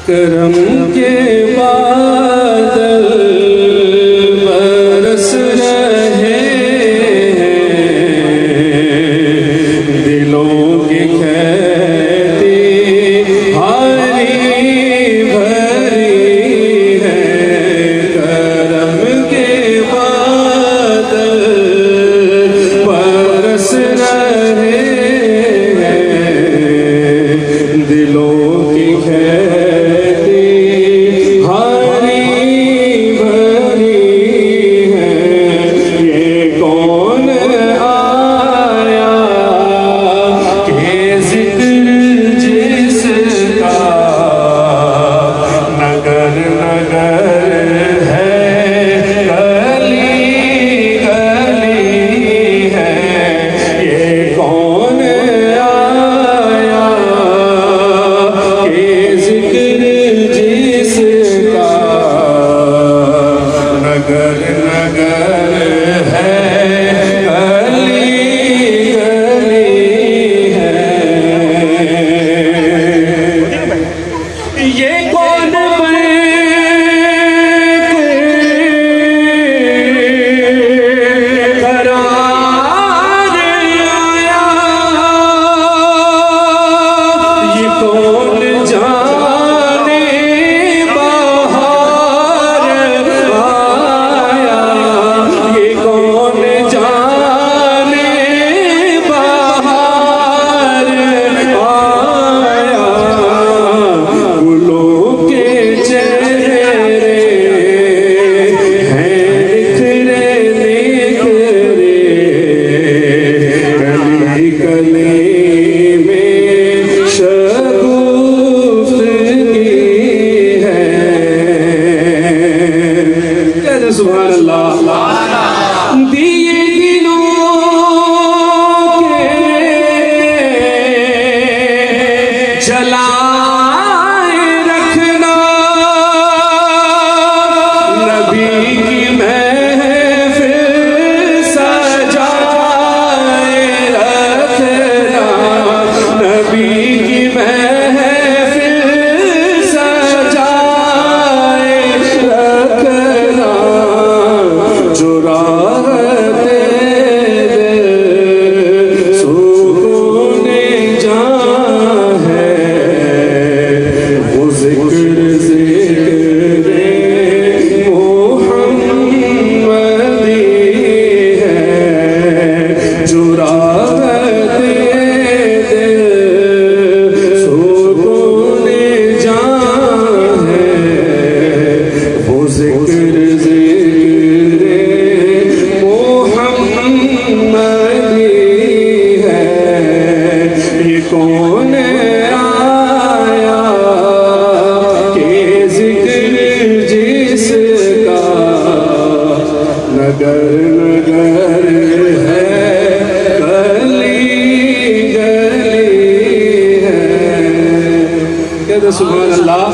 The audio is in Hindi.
करम के बादल बरस रहे हैं, दिलों की खेती हरी भरी है। करम के बादल बरस रहे हैं, दिलों की खेती हरी भरी है। ये कौन आया के जिक्र जिसका नगर नगर है, गली गली है। ये कौन आया के जिक्र जिसका नगर नगर है, गली गली है। ये कौन करार आया, ये कौन जाने बाहर आया, ये कौन जाने बाहर आया। गुलों के चेहरे हैं निखरे निखरे, गली गली में शगुफ्तगी है। कहते सुभान अल्लाह। दिए दिलों के जलाए रखना, नबी की महफिल सजाए रखना, नबी की महफिल सजाए रखना। जो राहते दिल सुकून जान है, वो जिक्र जिक्र मोहम्मदी है। जो राहते दिल सुकून जान है, वो जिक्र जिक्र मोहम्मदी है। ये कौन आया के जिक्र जिसका नगर नगर है, गली गली है। कहते सुभान अल्लाह।